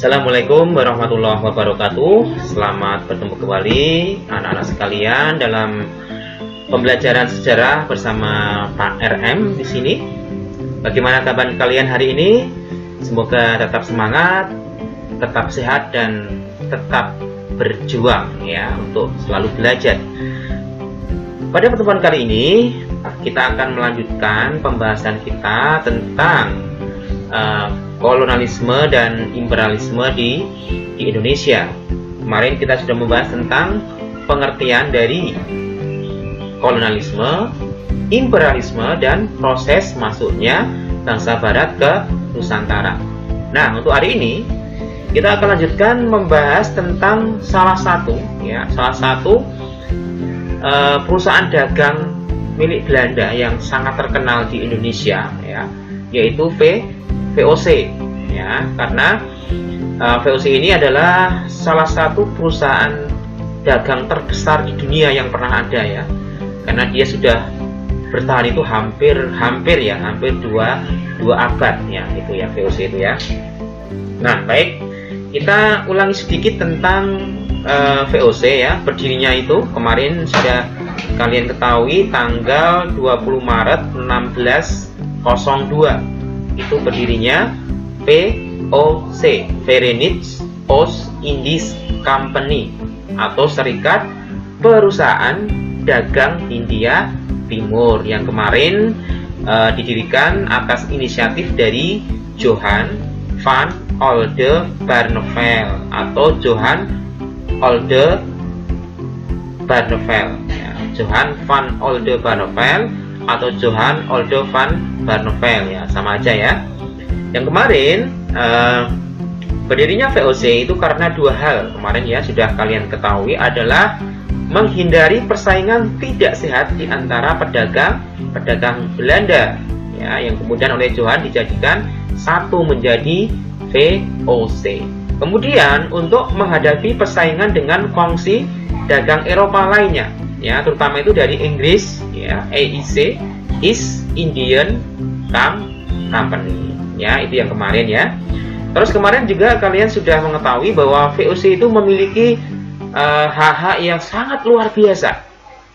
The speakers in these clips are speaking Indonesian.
Assalamualaikum warahmatullahi wabarakatuh. Selamat bertemu kembali anak-anak sekalian dalam pembelajaran sejarah bersama Pak RM di sini. Bagaimana kabar kalian hari ini? Semoga tetap semangat, tetap sehat dan tetap berjuang ya untuk selalu belajar. Pada pertemuan kali ini kita akan melanjutkan pembahasan kita tentang kolonialisme dan imperialisme di Indonesia. Kemarin kita sudah membahas tentang pengertian dari kolonialisme, imperialisme, dan proses masuknya bangsa Barat ke Nusantara. Nah, untuk hari ini kita akan lanjutkan membahas tentang salah satu perusahaan dagang milik Belanda yang sangat terkenal di Indonesia, ya, yaitu VOC, ya, karena VOC ini adalah salah satu perusahaan dagang terbesar di dunia yang pernah ada, ya, karena dia sudah bertahan itu hampir dua abad, ya, itu ya VOC itu ya. Nah, baik, kita ulangi sedikit tentang VOC ya. Berdirinya itu kemarin sudah kalian ketahui tanggal 20 Maret 1602. Itu berdirinya VOC, Verenigd Oost-Indisch Company, atau Serikat Perusahaan Dagang Hindia Timur, yang kemarin didirikan atas inisiatif dari Johan van Oldenbarneveldt atau Johan Oldenbarneveldt, ya. Johan van Oldenbarneveldt atau Johan Olde van Barneveld, ya, sama aja ya. Yang kemarin berdirinya VOC itu karena dua hal kemarin ya sudah kalian ketahui, adalah menghindari persaingan tidak sehat di antara pedagang Belanda, ya, yang kemudian oleh Johan dijadikan satu menjadi VOC. Kemudian untuk menghadapi persaingan dengan kongsi dagang Eropa lainnya, ya, terutama itu dari Inggris, ya, EIC, East Indian Company, ya, itu yang kemarin ya. Terus kemarin juga kalian sudah mengetahui bahwa VOC itu memiliki hak-hak yang sangat luar biasa,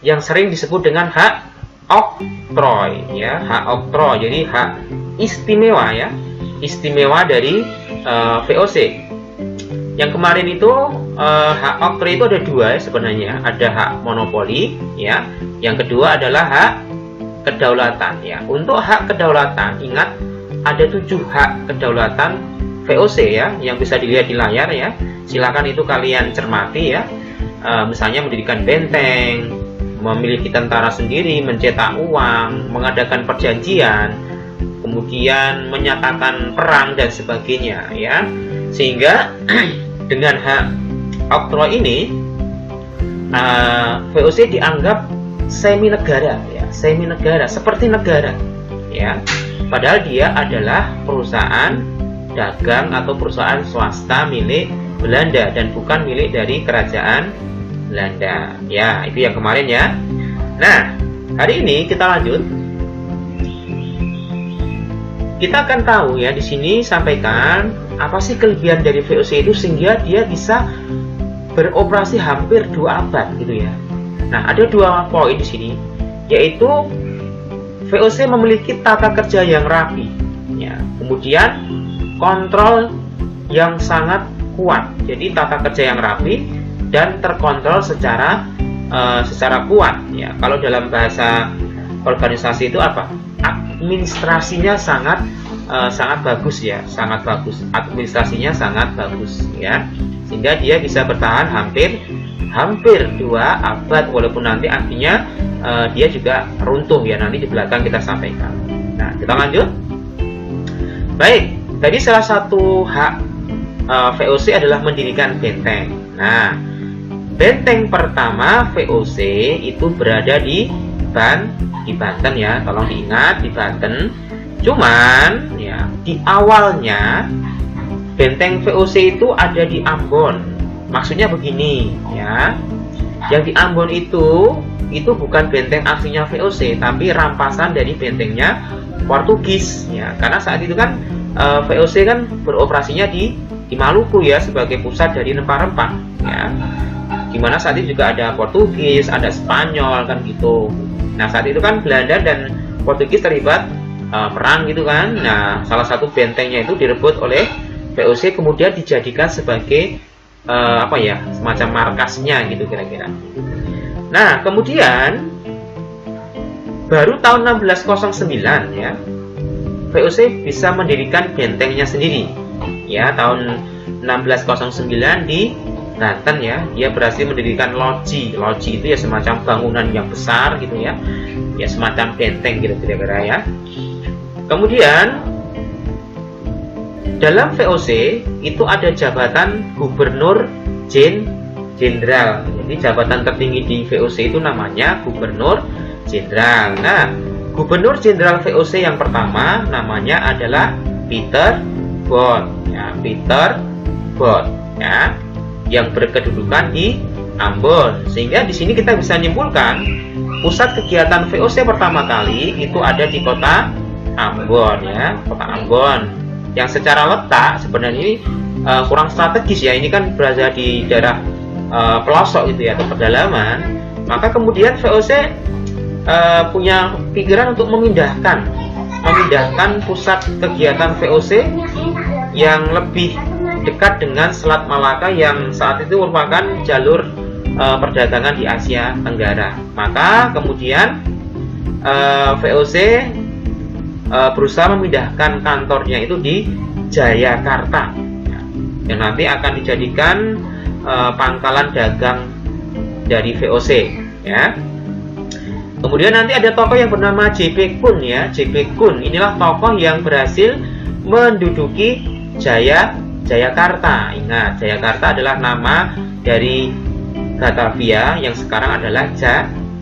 yang sering disebut dengan hak oktroy, ya, hak oktroy, jadi hak istimewa, ya, istimewa dari VOC. Yang kemarin itu hak oktroy itu ada dua sebenarnya, ada hak monopoli, ya, yang kedua adalah hak kedaulatan, ya. Untuk hak kedaulatan, ingat ada 7 hak kedaulatan VOC, ya, yang bisa dilihat di layar, ya. Silakan itu kalian cermati, ya. Misalnya mendirikan benteng, memiliki tentara sendiri, mencetak uang, mengadakan perjanjian, kemudian menyatakan perang dan sebagainya, ya. Sehingga dengan hak oktroy ini VOC dianggap semi negara, ya, semi negara, seperti negara, ya. Padahal dia adalah perusahaan dagang atau perusahaan swasta milik Belanda dan bukan milik dari kerajaan Belanda, ya. Itu yang kemarin ya. Nah, hari ini kita lanjut. Kita akan tahu ya, di sini sampaikan apa sih kelebihan dari VOC itu sehingga dia bisa beroperasi hampir 2 abad gitu ya. Nah, ada 2 poin di sini, yaitu VOC memiliki tata kerja yang rapi, ya. Kemudian kontrol yang sangat kuat. Jadi tata kerja yang rapi dan terkontrol secara kuat, ya. Kalau dalam bahasa organisasi itu apa? Administrasinya sangat bagus, ya, sangat bagus. Administrasinya sangat bagus, ya, sehingga dia bisa bertahan hampir 2 abad, walaupun nanti artinya dia juga runtuh, ya, nanti di belakang kita sampaikan. Nah, kita lanjut. Baik, tadi salah satu hak VOC adalah mendirikan benteng. Nah, benteng pertama VOC itu berada di Banten, ya, tolong diingat, di Banten. Cuman ya, di awalnya benteng VOC itu ada di Ambon. Maksudnya begini, ya. Yang di Ambon itu bukan benteng aslinya VOC, tapi rampasan dari bentengnya Portugis, ya. Karena saat itu kan VOC kan beroperasinya di Maluku ya, sebagai pusat dari rempah-rempah ya. Dimana saat itu juga ada Portugis, ada Spanyol kan gitu. Nah saat itu kan Belanda dan Portugis terlibat perang gitu kan. Nah salah satu bentengnya itu direbut oleh VOC, kemudian dijadikan sebagai apa ya, semacam markasnya gitu kira-kira. Nah kemudian baru tahun 1609 ya, VOC bisa mendirikan bentengnya sendiri ya. Tahun 1609 di Banten ya, dia berhasil mendirikan loji. Loji itu ya semacam bangunan yang besar gitu ya, ya semacam benteng gitu kira-kira ya. Kemudian dalam VOC itu ada jabatan Gubernur Jenderal. Jadi jabatan tertinggi di VOC itu namanya Gubernur Jenderal. Nah, Gubernur Jenderal VOC yang pertama namanya adalah Peter Both ya, Peter Both ya, yang berkedudukan di Ambon. Sehingga di sini kita bisa menyimpulkan pusat kegiatan VOC pertama kali itu ada di kota Ambon ya, kota Ambon. Yang secara letak sebenarnya ini kurang strategis ya, ini kan berada di daerah pelosok gitu ya, atau pedalaman. Maka kemudian VOC punya pikiran untuk memindahkan pusat kegiatan VOC yang lebih dekat dengan Selat Malaka yang saat itu merupakan jalur perdagangan di Asia Tenggara. Maka kemudian VOC berusaha memindahkan kantornya itu di Jayakarta yang nanti akan dijadikan pangkalan dagang dari VOC ya. Kemudian nanti ada tokoh yang bernama J.P. Kun ya. J.P. Kun inilah tokoh yang berhasil menduduki Jayakarta. Ingat, Jayakarta adalah nama dari Batavia yang sekarang adalah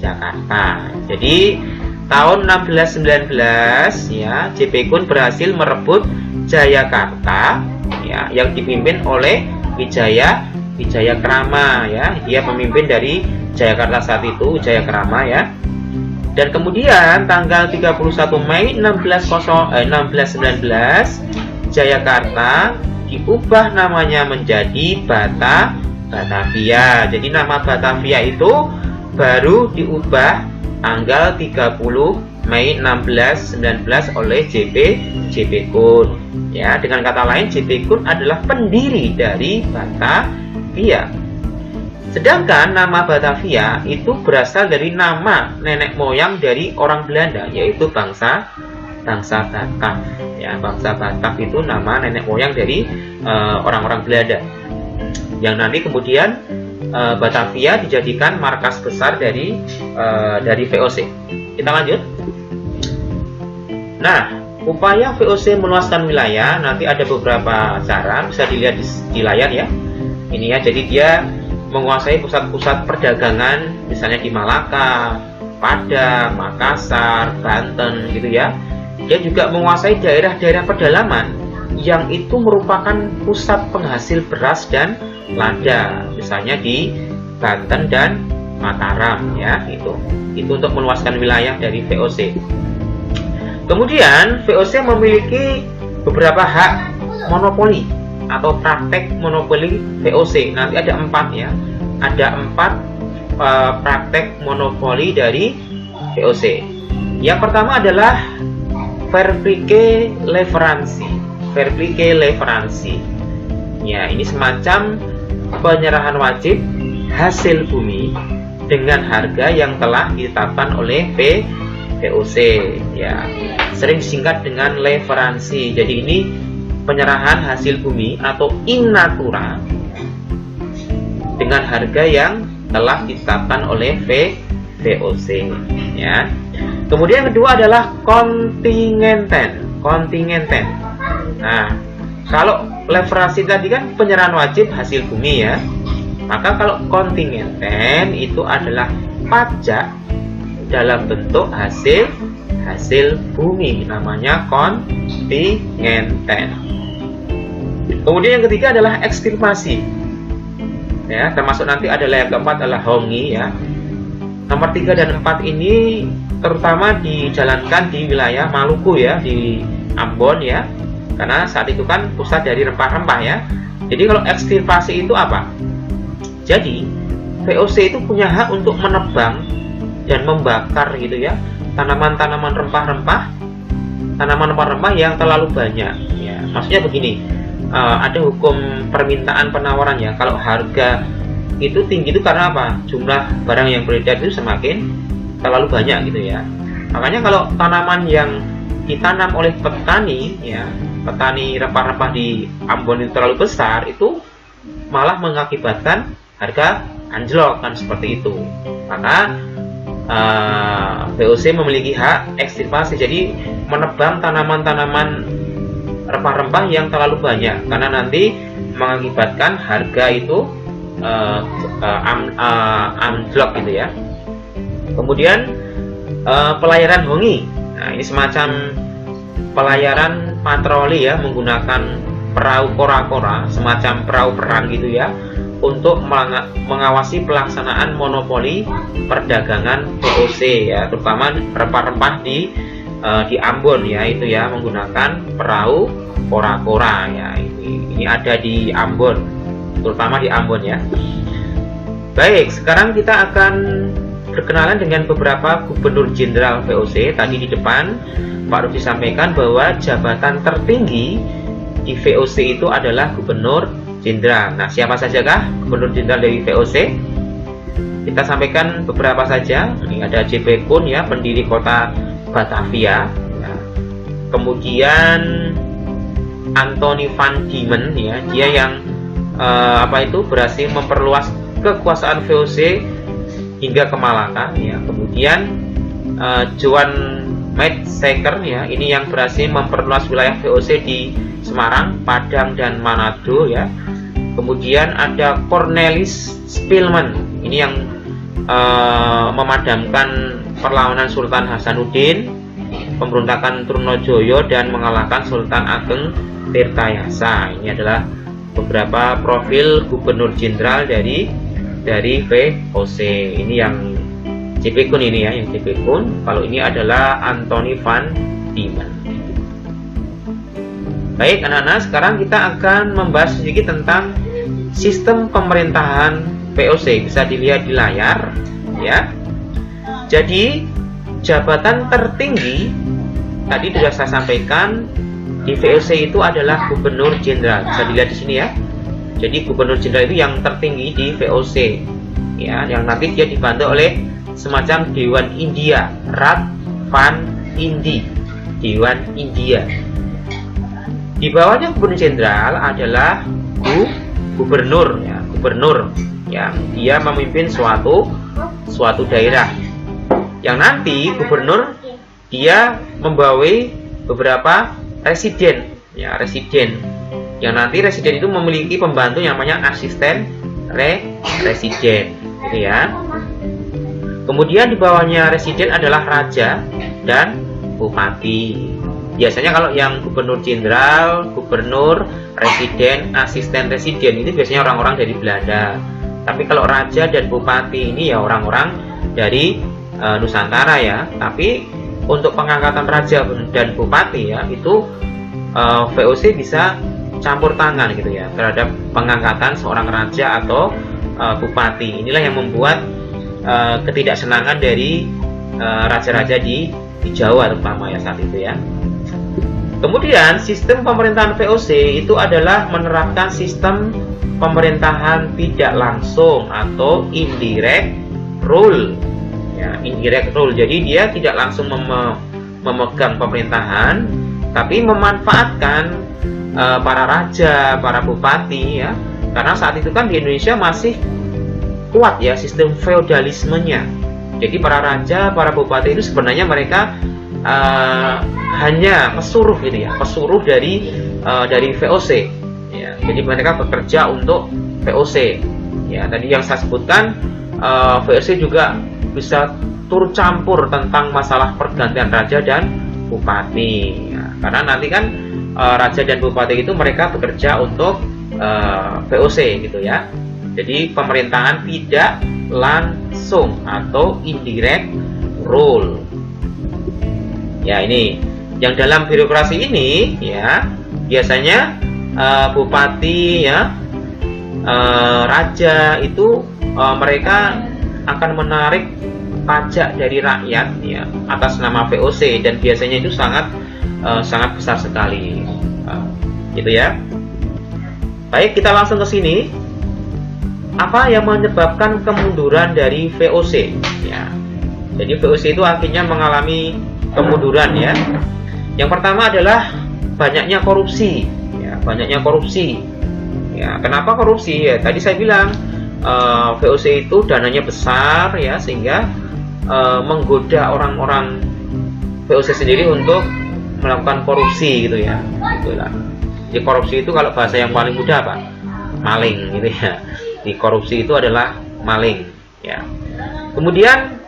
Jakarta. Jadi tahun 1619 ya, J.P. Kun berhasil merebut Jayakarta ya, yang dipimpin oleh Wijaya Krama ya. Dia pemimpin dari Jayakarta saat itu, Wijaya Krama ya. Dan kemudian tanggal 31 Mei 1619 Jayakarta diubah namanya menjadi Batavia. Jadi nama Batavia itu baru diubah tanggal 30 Mei 1619 oleh J.P. Kun. Ya, dengan kata lain J.P. Kun adalah pendiri dari Batavia. Sedangkan nama Batavia itu berasal dari nama nenek moyang dari orang Belanda, yaitu bangsa Batak. Ya, bangsa Batak itu nama nenek moyang dari orang-orang Belanda. Yang nanti kemudian Batavia dijadikan markas besar dari VOC. Kita lanjut. Nah, upaya VOC meluaskan wilayah nanti ada beberapa cara, bisa dilihat di layar ya. Ini ya, jadi dia menguasai pusat-pusat perdagangan, misalnya di Malaka, Padang, Makassar, Banten gitu ya. Dia juga menguasai daerah-daerah pedalaman yang itu merupakan pusat penghasil beras dan lada, misalnya di Banten dan Mataram ya, itu untuk meluaskan wilayah dari VOC. Kemudian VOC memiliki beberapa hak monopoli atau praktek monopoli VOC. Nanti ada 4 ya, ada 4 praktek monopoli dari VOC. Yang pertama adalah verplique leveransi. Ya, ini semacam penyerahan wajib hasil bumi dengan harga yang telah ditetapkan oleh VOC ya, sering disingkat dengan leveransi. Jadi ini penyerahan hasil bumi atau in natura dengan harga yang telah ditetapkan oleh VOC ya. Kemudian yang kedua adalah kontingenten. Nah, kalau leveransi tadi kan penyerahan wajib hasil bumi ya, maka kalau kontingenten itu adalah pajak dalam bentuk hasil bumi, namanya kontingenten. Kemudian yang ketiga adalah ekstirpasi ya, termasuk nanti adalah yang keempat adalah hongi ya. Nomor 3 dan 4 ini terutama dijalankan di wilayah Maluku ya, di Ambon ya, karena saat itu kan pusat dari rempah-rempah ya. Jadi kalau ekstirpasi itu apa? Jadi VOC itu punya hak untuk menebang dan membakar gitu ya tanaman-tanaman rempah-rempah, tanaman rempah-rempah yang terlalu banyak. Ya, maksudnya begini, ada hukum permintaan penawaran ya. Kalau harga itu tinggi itu karena apa? Jumlah barang yang beredar itu semakin terlalu banyak gitu ya. Makanya kalau tanaman yang ditanam oleh petani ya, petani rempah-rempah di Ambon itu terlalu besar, itu malah mengakibatkan harga anjlok kan seperti itu. Maka VOC memiliki hak ekstirpasi, jadi menebang tanaman-tanaman rempah-rempah yang terlalu banyak karena nanti mengakibatkan harga itu anjlok gitu ya. Kemudian pelayaran hongi. Nah, ini semacam pelayaran patroli ya, menggunakan perahu kora-kora, semacam perahu perang gitu ya, untuk mengawasi pelaksanaan monopoli perdagangan VOC ya, terutama rempah-rempah di Ambon ya, itu ya, menggunakan perahu kora-kora ya. Ini ada di Ambon, terutama di Ambon ya. Baik, sekarang kita akan berkenalan dengan beberapa gubernur jenderal VOC. Tadi di depan Pak Rudi sampaikan bahwa jabatan tertinggi di VOC itu adalah gubernur jenderal. Nah, siapa sajakah gubernur jenderal dari VOC? Kita sampaikan beberapa saja. Ini ada J.P. Koen ya, pendiri kota Batavia. Nah, kemudian Anthony van Diemen ya, dia yang berhasil memperluas kekuasaan VOC hingga ke Malaka ya. Kemudian Johan Maetseker ya, ini yang berhasil memperluas wilayah VOC di Semarang, Padang dan Manado ya. Kemudian ada Cornelis Spilman, ini yang memadamkan perlawanan Sultan Hasanuddin, pemberontakan Trunojoyo dan mengalahkan Sultan Ageng Tirtayasa. Ini adalah beberapa profil gubernur jenderal dari VOC. Ini yang J.P. Koen ini ya, yang J.P. Koen. Kalau ini adalah Anthony van Diemen. Baik anak-anak, sekarang kita akan membahas sedikit tentang sistem pemerintahan VOC. Bisa dilihat di layar ya. Jadi jabatan tertinggi tadi sudah saya sampaikan di VOC itu adalah gubernur jenderal. Bisa dilihat di sini ya. Jadi gubernur jenderal itu yang tertinggi di VOC ya, yang nanti dia dibantu oleh semacam Dewan India, Rat Van Indi, Dewan India. Di bawahnya gubernur jenderal adalah gubernur ya, gubernur yang dia memimpin suatu daerah. Yang nanti gubernur dia membawai beberapa residen ya, residen. Yang nanti residen itu memiliki pembantu yang namanya asisten residen gitu ya. Kemudian di bawahnya residen adalah raja dan bupati. Biasanya kalau yang gubernur jenderal, gubernur, residen, asisten residen itu biasanya orang-orang dari Belanda. Tapi kalau raja dan bupati ini ya orang-orang dari Nusantara ya. Tapi untuk pengangkatan raja dan bupati ya, itu VOC bisa campur tangan gitu ya terhadap pengangkatan seorang raja atau bupati. Inilah yang membuat ketidaksenangan dari raja-raja di Jawa terutama ya saat itu ya. Kemudian sistem pemerintahan VOC itu adalah menerapkan sistem pemerintahan tidak langsung atau indirect rule ya, indirect rule. Jadi dia tidak langsung memegang pemerintahan, tapi memanfaatkan para raja, para bupati ya, karena saat itu kan di Indonesia masih kuat ya sistem feodalismenya. Jadi para raja, para bupati itu sebenarnya mereka hanya pesuruh gitu ya, pesuruh dari VOC ya. Jadi mereka bekerja untuk VOC ya. Tadi yang saya sebutkan, VOC juga bisa turut campur tentang masalah pergantian raja dan bupati ya. Karena nanti kan raja dan bupati itu mereka bekerja untuk VOC gitu ya. Jadi pemerintahan tidak langsung atau indirect rule. Ya, ini yang dalam birokrasi ini ya biasanya bupati ya raja itu mereka akan menarik pajak dari rakyat ya atas nama VOC, dan biasanya itu sangat besar sekali, gitu ya. Baik, kita langsung ke sini. Apa yang menyebabkan kemunduran dari VOC? Ya, jadi VOC itu akhirnya mengalami kemunduran ya. Yang pertama adalah banyaknya korupsi. Ya, banyaknya korupsi. Ya, kenapa korupsi? Ya, tadi saya bilang VOC itu dananya besar ya, sehingga menggoda orang-orang VOC sendiri untuk melakukan korupsi gitu ya. Itulah. Jadi korupsi itu kalau bahasa yang paling mudah apa? Maling gitu ya. Di korupsi itu adalah maling ya. Kemudian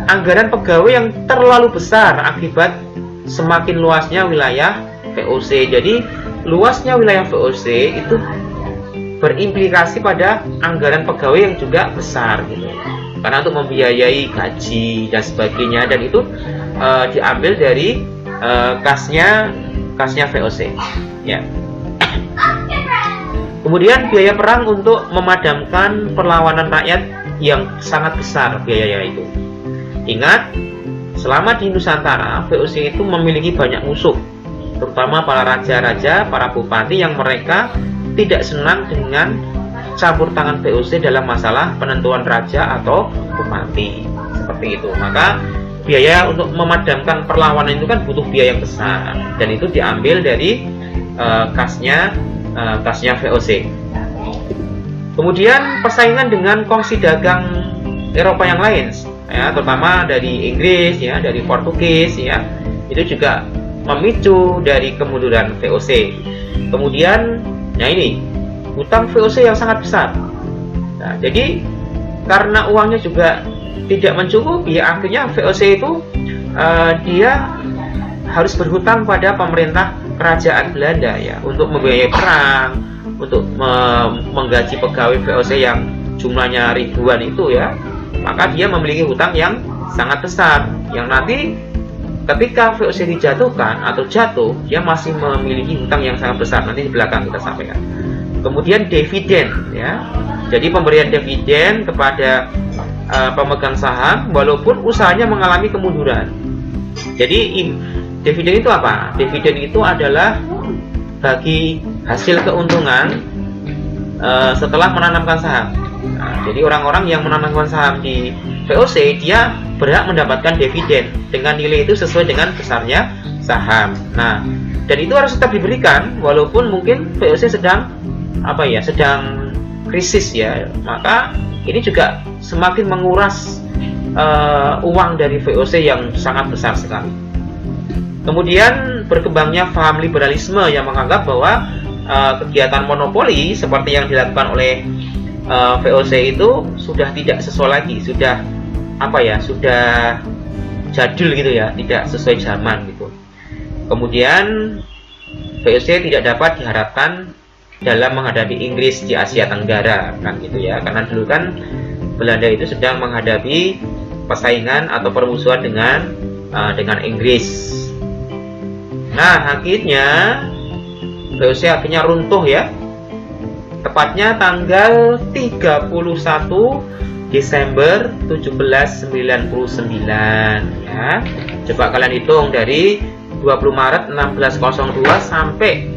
anggaran pegawai yang terlalu besar akibat semakin luasnya wilayah VOC. Jadi luasnya wilayah VOC itu berimplikasi pada anggaran pegawai yang juga besar gitu. Karena untuk membiayai gaji dan sebagainya, dan itu diambil dari kasnya VOC ya. Kemudian biaya perang untuk memadamkan perlawanan rakyat yang sangat besar biayanya itu. Ingat, selama di Nusantara, VOC itu memiliki banyak musuh, terutama para raja-raja, para bupati yang mereka tidak senang dengan campur tangan VOC dalam masalah penentuan raja atau bupati, seperti itu. Maka biaya untuk memadamkan perlawanan itu kan butuh biaya yang besar, dan itu diambil dari kasnya VOC. Kemudian persaingan dengan kongsi dagang Eropa yang lain ya, terutama dari Inggris ya, dari Portugis ya, itu juga memicu dari kemunduran VOC. Kemudian nah ini hutang VOC yang sangat besar. Nah, jadi karena uangnya juga tidak mencukupi, akhirnya VOC itu dia harus berhutang pada pemerintah kerajaan Belanda ya, untuk membiayai perang, untuk menggaji pegawai VOC yang jumlahnya ribuan itu ya. Maka dia memiliki hutang yang sangat besar, yang nanti ketika VOC dijatuhkan atau jatuh, dia masih memiliki hutang yang sangat besar. Nanti di belakang kita sampaikan. Kemudian dividen ya, jadi pemberian dividen kepada pemegang saham walaupun usahanya mengalami kemunduran. Jadi dividen itu apa? Dividen itu adalah bagi hasil keuntungan setelah menanamkan saham. Nah, jadi orang-orang yang menanamkan saham di VOC, dia berhak mendapatkan dividen dengan nilai itu sesuai dengan besarnya saham. Nah, dan itu harus tetap diberikan walaupun mungkin VOC sedang sedang krisis ya. Maka ini juga semakin menguras uang dari VOC yang sangat besar sekali. Kemudian berkembangnya paham liberalisme yang menganggap bahwa kegiatan monopoli seperti yang dilakukan oleh VOC itu sudah tidak sesuai lagi, sudah jadul gitu ya, tidak sesuai zaman gitu. Kemudian VOC tidak dapat diharapkan dalam menghadapi Inggris di Asia Tenggara kan gitu ya, karena dulu kan Belanda itu sedang menghadapi persaingan atau permusuhan dengan Inggris. Nah, akhirnya VOC akhirnya runtuh ya, tepatnya tanggal 31 Desember 1799 ya. Coba kalian hitung dari 20 Maret 1602 sampai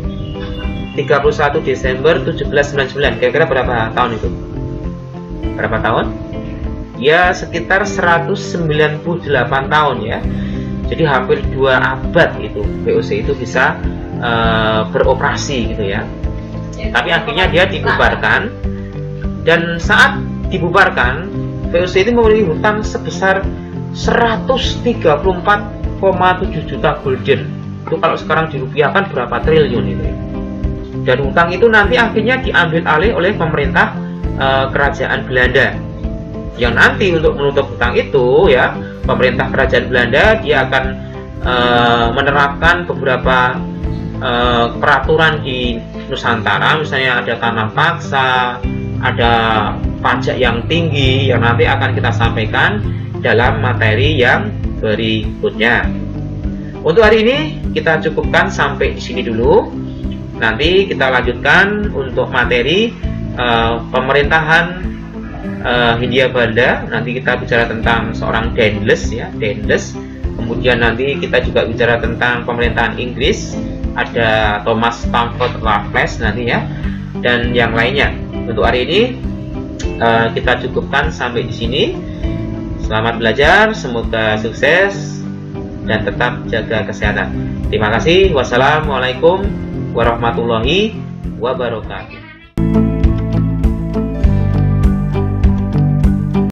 31 Desember 1799, kira-kira berapa tahun itu? Berapa tahun? Ya sekitar 198 tahun ya. Jadi hampir 2 abad itu VOC itu bisa beroperasi gitu ya. Tapi akhirnya dia dibubarkan, dan saat dibubarkan VOC itu memiliki hutang sebesar 134,7 juta gulden. Itu kalau sekarang dirupiahkan berapa triliun itu. Dan hutang itu nanti akhirnya diambil alih oleh pemerintah kerajaan Belanda. Yang nanti untuk menutup hutang itu ya, pemerintah kerajaan Belanda dia akan menerapkan beberapa peraturan di Nusantara, misalnya ada tanam paksa, ada pajak yang tinggi yang nanti akan kita sampaikan dalam materi yang berikutnya. Untuk hari ini kita cukupkan sampai di sini dulu. Nanti kita lanjutkan untuk materi pemerintahan Hindia Belanda. Nanti kita bicara tentang seorang Daendels ya, Daendels. Kemudian nanti kita juga bicara tentang pemerintahan Inggris, ada Thomas Stamford Raffles nanti ya, dan yang lainnya. Untuk hari ini kita cukupkan sampai di sini. Selamat belajar, semoga sukses dan tetap jaga kesehatan. Terima kasih. Wassalamualaikum warahmatullahi wabarakatuh.